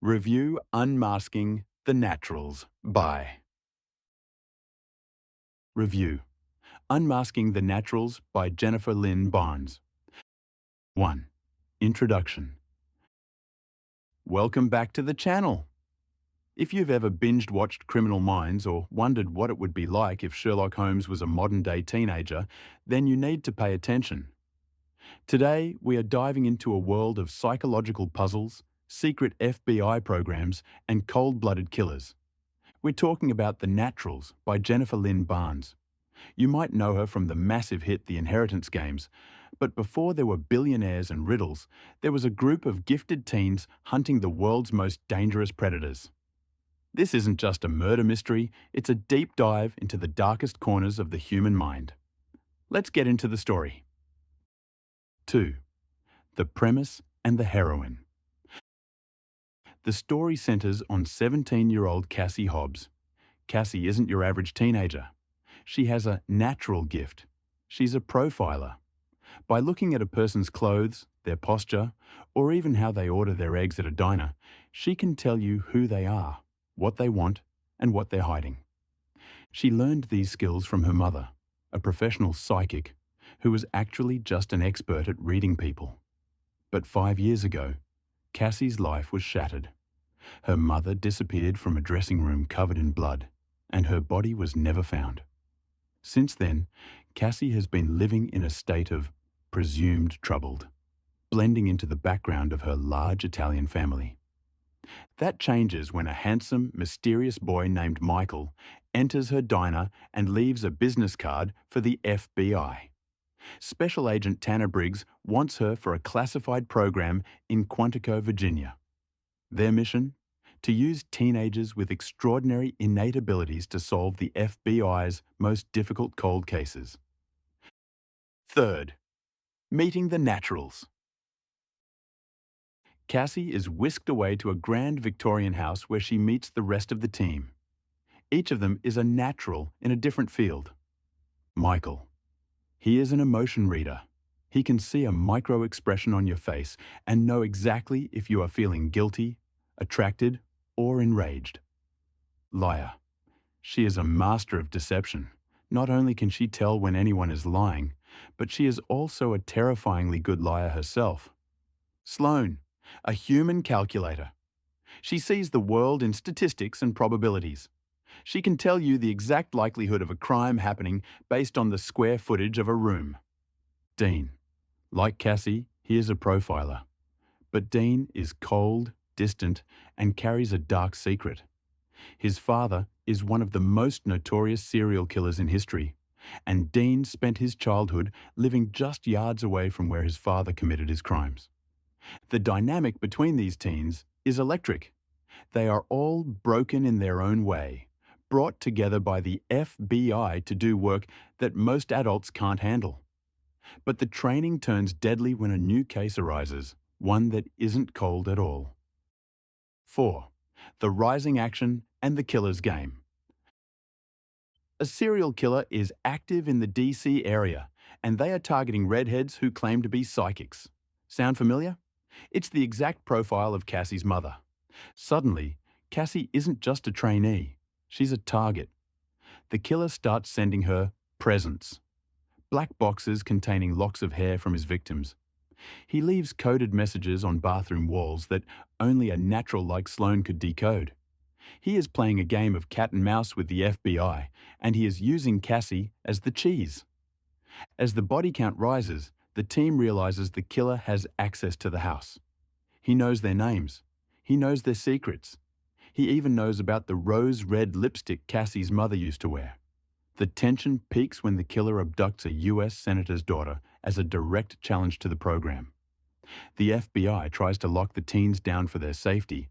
Review Unmasking the Naturals by Review Unmasking the Naturals by Jennifer Lynn Barnes. 1. Introduction. Welcome back to the channel. If you've ever binge-watched Criminal Minds or wondered what it would be like if Sherlock Holmes was a modern-day teenager, then you need to pay attention. Today, we are diving into a world of psychological puzzles, secret FBI programs, and cold-blooded killers. We're talking about The Naturals by Jennifer Lynn Barnes. You might know her from the massive hit The Inheritance Games, but before there were billionaires and riddles, there was a group of gifted teens hunting the world's most dangerous predators. This isn't just a murder mystery, it's a deep dive into the darkest corners of the human mind. Let's get into the story. 2. The premise and the heroine. The story centers on 17-year-old Cassie Hobbes. Cassie isn't your average teenager. She has a natural gift. She's a profiler. By looking at a person's clothes, their posture, or even how they order their eggs at a diner, she can tell you who they are, what they want, and what they're hiding. She learned these skills from her mother, a professional psychic, who was actually just an expert at reading people. But 5 years ago, Cassie's life was shattered. Her mother disappeared from a dressing room covered in blood, and her body was never found. Since then, Cassie has been living in a state of presumed troubled, blending into the background of her large Italian family. That changes when a handsome, mysterious boy named Michael enters her diner and leaves a business card for the FBI. Special Agent Tanner Briggs wants her for a classified program in Quantico, Virginia. Their mission? To use teenagers with extraordinary innate abilities to solve the FBI's most difficult cold cases. 3. Meeting the Naturals. Cassie is whisked away to a grand Victorian house where she meets the rest of the team. Each of them is a natural in a different field. Michael. He is an emotion reader. He can see a micro-expression on your face and know exactly if you are feeling guilty, attracted, or enraged. Liar. She is a master of deception. Not only can she tell when anyone is lying, but she is also a terrifyingly good liar herself. Sloane. A human calculator. She sees the world in statistics and probabilities. She can tell you the exact likelihood of a crime happening based on the square footage of a room. Dean. Like Cassie, he is a profiler. But Dean is cold, distant, and carries a dark secret. His father is one of the most notorious serial killers in history, and Dean spent his childhood living just yards away from where his father committed his crimes. The dynamic between these teens is electric. They are all broken in their own way, brought together by the FBI to do work that most adults can't handle. But the training turns deadly when a new case arises, one that isn't cold at all. 4. The rising action and the killer's game. A serial killer is active in the DC area, and they are targeting redheads who claim to be psychics. Sound familiar? It's the exact profile of Cassie's mother. Suddenly, Cassie isn't just a trainee, she's a target. The killer starts sending her presents. Black boxes containing locks of hair from his victims. He leaves coded messages on bathroom walls that only a natural like Sloane could decode. He is playing a game of cat and mouse with the FBI, and he is using Cassie as the cheese. As the body count rises, the team realizes the killer has access to the house. He knows their names. He knows their secrets. He even knows about the rose-red lipstick Cassie's mother used to wear. The tension peaks when the killer abducts a US senator's daughter as a direct challenge to the program. The FBI tries to lock the teens down for their safety,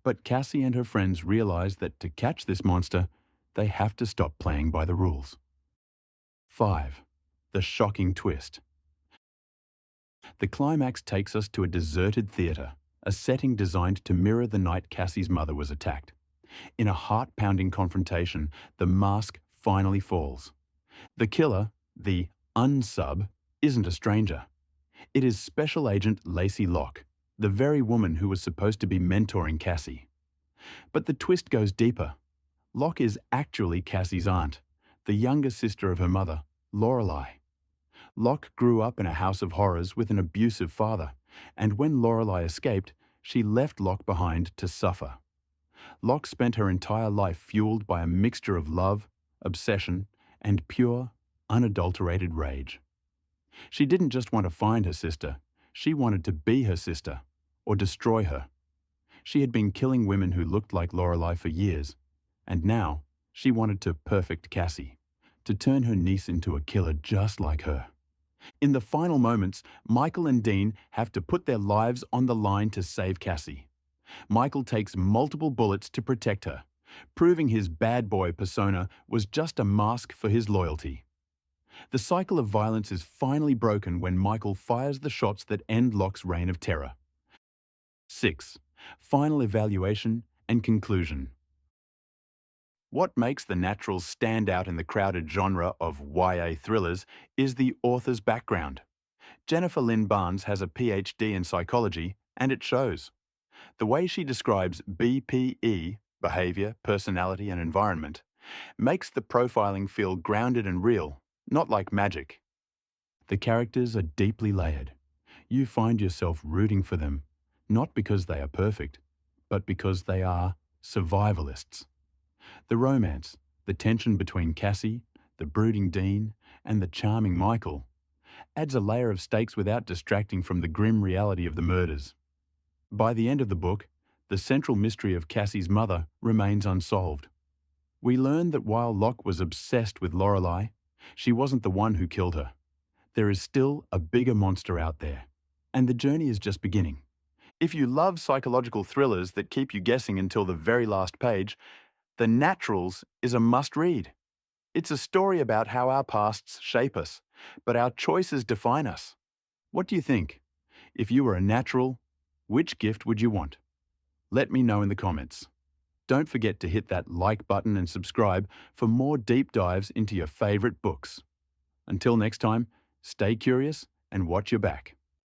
but Cassie and her friends realize that to catch this monster, they have to stop playing by the rules. 5. The shocking twist. The climax takes us to a deserted theatre, a setting designed to mirror the night Cassie's mother was attacked. In a heart-pounding confrontation, the mask finally falls. The killer, the unsub, isn't a stranger. It is Special Agent Lacey Locke, the very woman who was supposed to be mentoring Cassie. But the twist goes deeper. Locke is actually Cassie's aunt, the younger sister of her mother, Lorelei. Locke grew up in a house of horrors with an abusive father, and when Lorelei escaped, she left Locke behind to suffer. Locke spent her entire life fueled by a mixture of love, obsession, and pure, unadulterated rage. She didn't just want to find her sister, she wanted to be her sister, or destroy her. She had been killing women who looked like Lorelei for years, and now she wanted to perfect Cassie, to turn her niece into a killer just like her. In the final moments, Michael and Dean have to put their lives on the line to save Cassie. Michael takes multiple bullets to protect her, proving his bad boy persona was just a mask for his loyalty. The cycle of violence is finally broken when Michael fires the shots that end Locke's reign of terror. 6. Final evaluation and conclusion. What makes The Naturals stand out in the crowded genre of YA thrillers is the author's background. Jennifer Lynn Barnes has a PhD in psychology, and it shows. The way she describes BPE, behavior, personality, and environment, makes the profiling feel grounded and real, not like magic. The characters are deeply layered. You find yourself rooting for them, not because they are perfect, but because they are survivalists. The romance, the tension between Cassie, the brooding Dean, and the charming Michael, adds a layer of stakes without distracting from the grim reality of the murders. By the end of the book, the central mystery of Cassie's mother remains unsolved. We learn that while Locke was obsessed with Lorelei, she wasn't the one who killed her. There is still a bigger monster out there, and the journey is just beginning. If you love psychological thrillers that keep you guessing until the very last page, The Naturals is a must-read. It's a story about how our pasts shape us, but our choices define us. What do you think? If you were a natural, which gift would you want? Let me know in the comments. Don't forget to hit that like button and subscribe for more deep dives into your favorite books. Until next time, stay curious and watch your back.